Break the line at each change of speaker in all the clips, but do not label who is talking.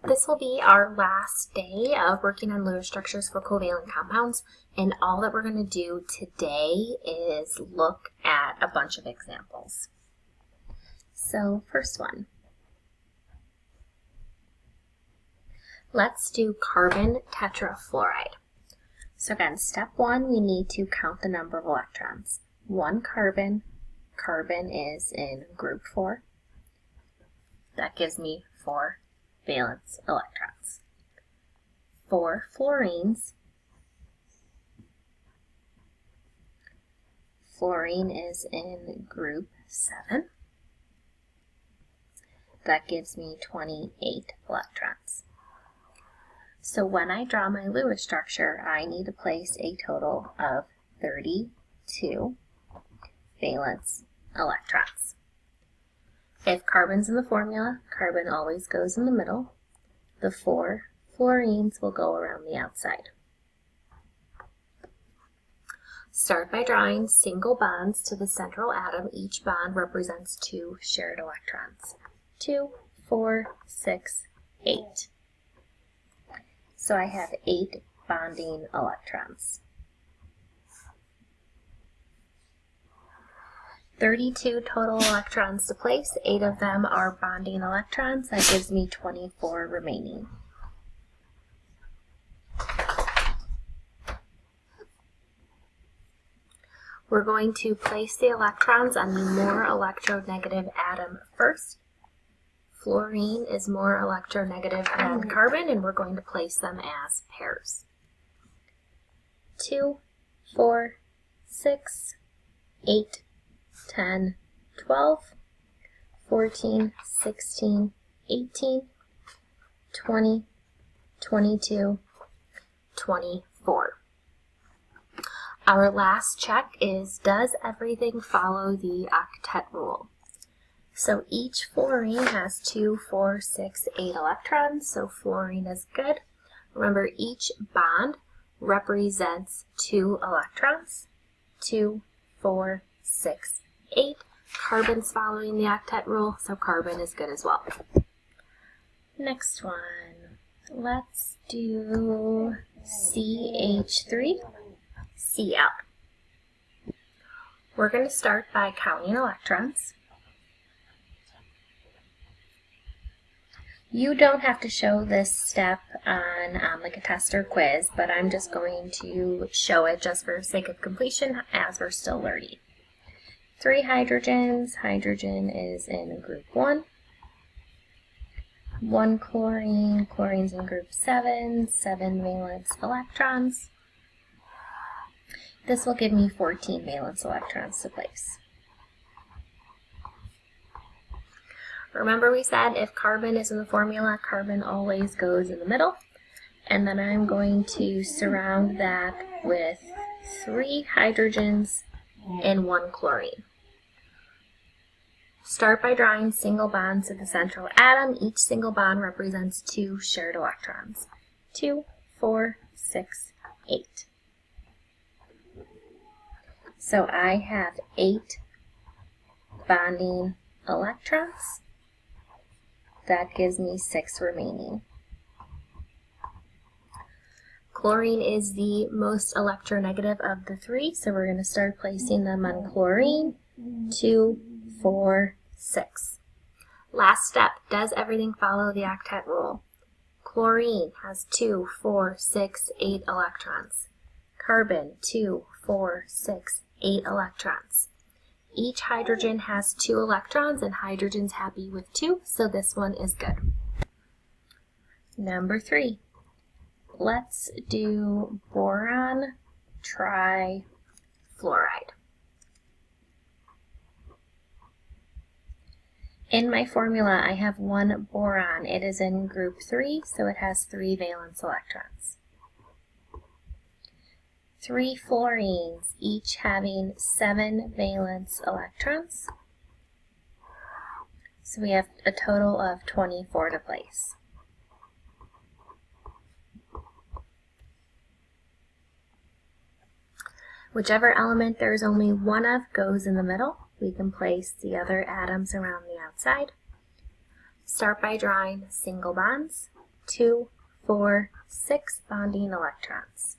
This will be our last day of working on Lewis structures for covalent compounds, and all that we're going to do today is look at a bunch of examples. So first one, let's do carbon tetrafluoride. So again, step one, we need to count the number of electrons. One carbon, carbon is in group 4. That gives me 4 valence electrons. 4 fluorines. Fluorine is in group 7. That gives me 28 electrons. So when I draw my Lewis structure, I need to place a total of 32 valence electrons. If carbon's in the formula, carbon always goes in the middle. The 4 fluorines will go around the outside. Start by drawing single bonds to the central atom. Each bond represents 2 shared electrons. 2, 4, 6, 8. So I have 8 bonding electrons. 32 total electrons to place. 8 of them are bonding electrons. That gives me 24 remaining. We're going to place the electrons on the more electronegative atom first. Fluorine is more electronegative than carbon, and we're going to place them as pairs. 2, 4, 6, 8, 10, 12, 14, 16, 18, 20, 22, 24. Our last check is, does everything follow the octet rule? So each fluorine has 2, 4, 6, 8 electrons, so fluorine is good. Remember, each bond represents 2 electrons. 2, 4, 6, 8. Carbon's following the octet rule, so carbon is good as well. Next one, let's do CH3, Cl. We're going to start by counting electrons. You don't have to show this step on like a test or quiz, but I'm just going to show it just for sake of completion as we're still learning. 3 hydrogens. Hydrogen is in group 1. 1 chlorine. Chlorine's in group 7. 7 valence electrons. This will give me 14 valence electrons to place. Remember, we said if carbon is in the formula, carbon always goes in the middle. And then I'm going to surround that with 3 hydrogens and 1 chlorine. Start by drawing single bonds to the central atom. Each single bond represents 2 shared electrons. 2, 4, 6, 8. So I have 8 bonding electrons. That gives me 6 remaining. Chlorine is the most electronegative of the 3, so we're going to start placing them on chlorine. 2, 4, 6. Last step, does everything follow the octet rule? Chlorine has 2, 4, 6, 8 electrons. Carbon, 2, 4, 6, 8 electrons. Each hydrogen has 2 electrons, and hydrogen's happy with 2, so this one is good. Number 3. Let's do boron trifluoride. In my formula, I have 1 boron. It is in group 3, so it has 3 valence electrons. 3 fluorines, each having 7 valence electrons. So we have a total of 24 to place. Whichever element there's only one of goes in the middle. We can place the other atoms around the outside. Start by drawing single bonds 2, 4, 6 bonding electrons.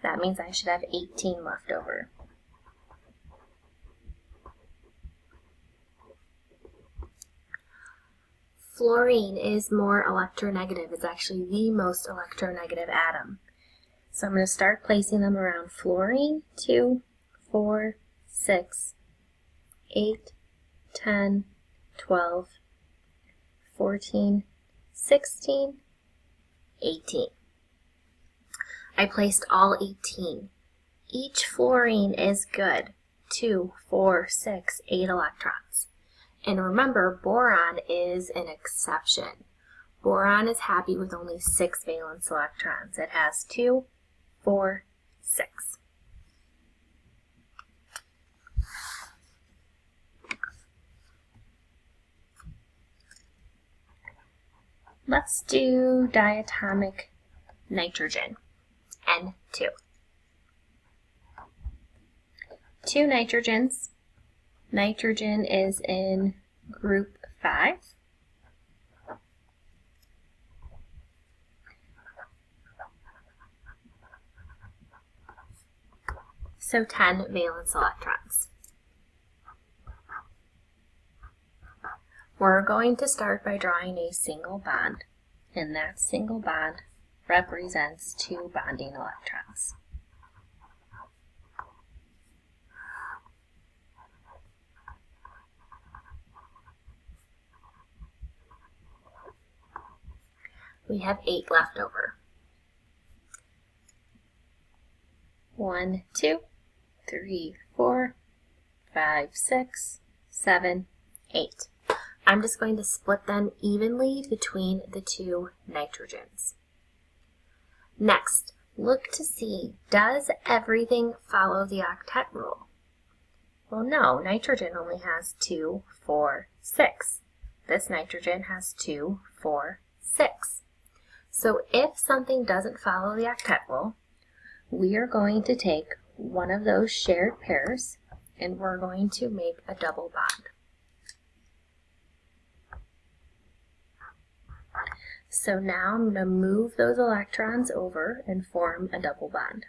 That means I should have 18 left over. Fluorine is more electronegative. It's actually the most electronegative atom. So I'm going to start placing them around fluorine. 2, 4, 6, 8, 10, 12, 14, 16, 18. I placed all 18. Each fluorine is good. 2, 4, 6, 8 electrons. And remember, boron is an exception. Boron is happy with only 6 valence electrons. It has 2, 4, 6. Let's do diatomic nitrogen, N2. 2 nitrogens. Nitrogen is in group 5. So 10 valence electrons. We're going to start by drawing a single bond, and that single bond represents 2 bonding electrons. We have 8 left over. 1, 2, 3, 4, 5, 6, 7, 8. I'm just going to split them evenly between the 2 nitrogens. Next, look to see, does everything follow the octet rule? Well, no, nitrogen only has 2, 4, 6. This nitrogen has 2, 4, 6. So if something doesn't follow the octet rule, we are going to take one of those shared pairs and we're going to make a double bond. So now I'm going to move those electrons over and form a double bond.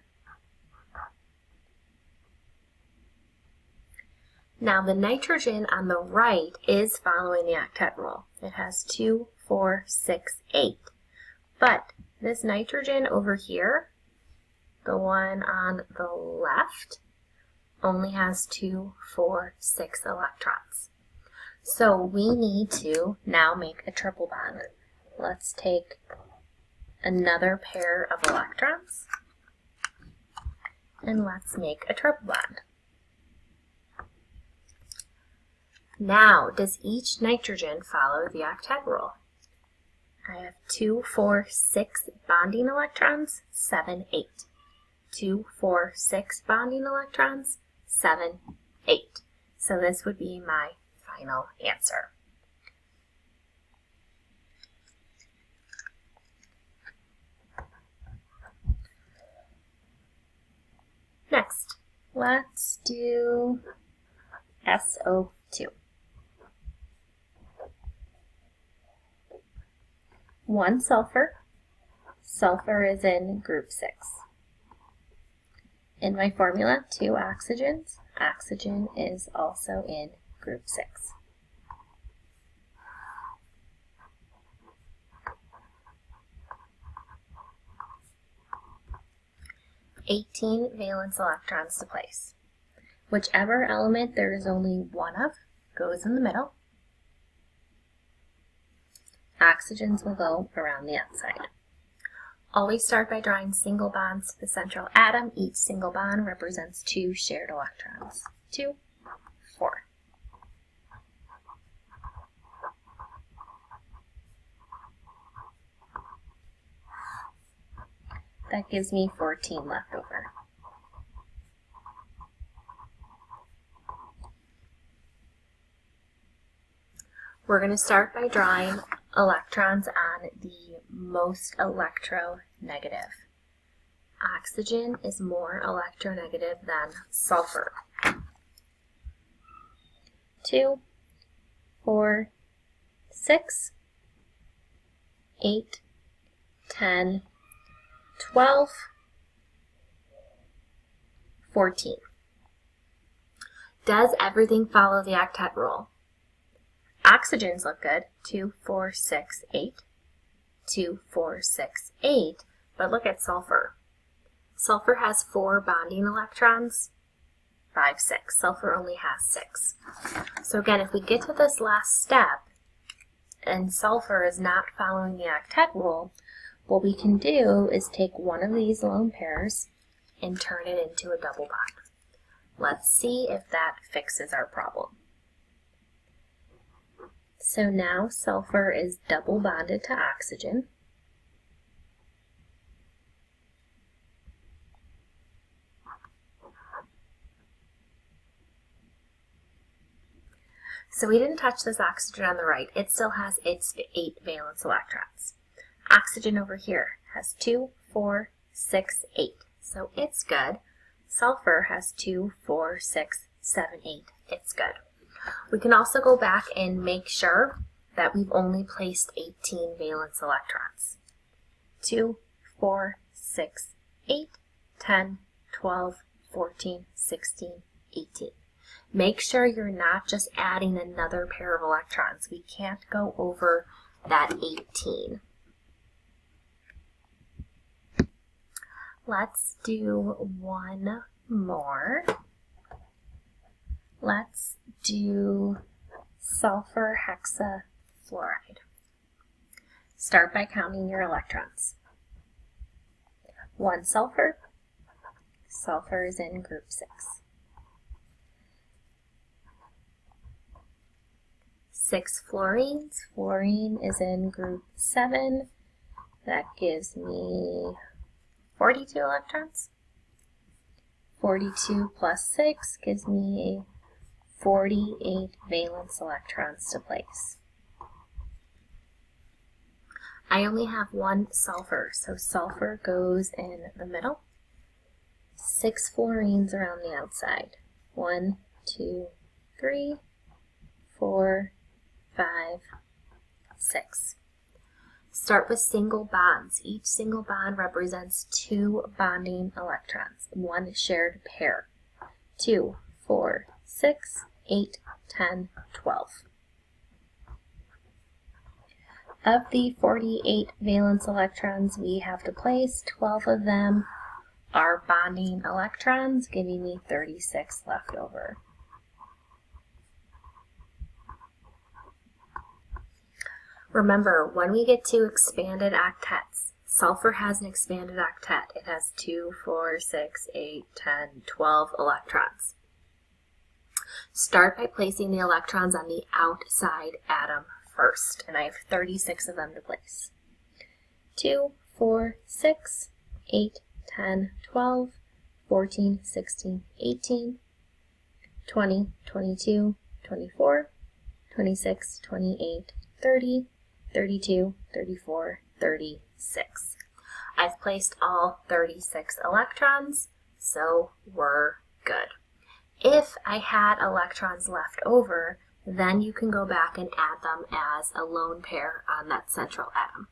Now the nitrogen on the right is following the octet rule. It has 2, 4, 6, 8. But this nitrogen over here, the one on the left, only has 2, 4, 6 electrons. So we need to now make a triple bond. Let's take another pair of electrons and let's make a triple bond. Now, does each nitrogen follow the octet rule? I have 2, 4, 6 bonding electrons, 7, 8. 2, 4, 6 bonding electrons, 7, 8. So this would be my final answer. Next, let's do SO2. 1 sulfur. Sulfur is in group 6. In my formula, 2 oxygens. Oxygen is also in group 6. 18 valence electrons to place. Whichever element there is only one of goes in the middle. Oxygens will go around the outside. Always start by drawing single bonds to the central atom. Each single bond represents 2 shared electrons. 2, 4. That gives me 14 left over. We're going to start by drawing electrons on the most electronegative. Oxygen is more electronegative than sulfur. 2, 4, 6, 8, 10, 12, 14. Does everything follow the octet rule? Oxygens look good, 2, 4, 6, 8, 2, 4, 6, 8, but look at sulfur. Sulfur has 4 bonding electrons, 5, 6. Sulfur only has 6. So again, if we get to this last step and sulfur is not following the octet rule, what we can do is take one of these lone pairs and turn it into a double bond. Let's see if that fixes our problem. So now sulfur is double bonded to oxygen. So we didn't touch this oxygen on the right. It still has its 8 valence electrons. Oxygen over here has 2, 4, 6, 8. So it's good. Sulfur has 2, 4, 6, 7, 8. It's good. We can also go back and make sure that we've only placed 18 valence electrons. 2, 4, 6, 8, 10, 12, 14, 16, 18. Make sure you're not just adding another pair of electrons. We can't go over that 18. Let's do one more. Let's do sulfur hexafluoride. Start by counting your electrons. 1 sulfur. Sulfur is in group 6. 6 fluorines. Fluorine is in group 7. That gives me 42 electrons. 42 plus 6 gives me 48 valence electrons to place. I only have 1 sulfur, so sulfur goes in the middle. 6 fluorines around the outside. 1, 2, 3, 4, 5, 6. Start with single bonds. Each single bond represents 2 bonding electrons, 1 shared pair. 2, 4, 6, 8, 10, 12. Of the 48 valence electrons we have to place, 12 of them are bonding electrons, giving me 36 left over. Remember, when we get to expanded octets, sulfur has an expanded octet. It has 2, 4, 6, 8, 10, 12 electrons. Start by placing the electrons on the outside atom first, and I have 36 of them to place. 2, 4, 6, 8, 10, 12, 14, 16, 18, 20, 22, 24, 26, 28, 30, 32, 34, 36. I've placed all 36 electrons, so we're good. If I had electrons left over, then you can go back and add them as a lone pair on that central atom.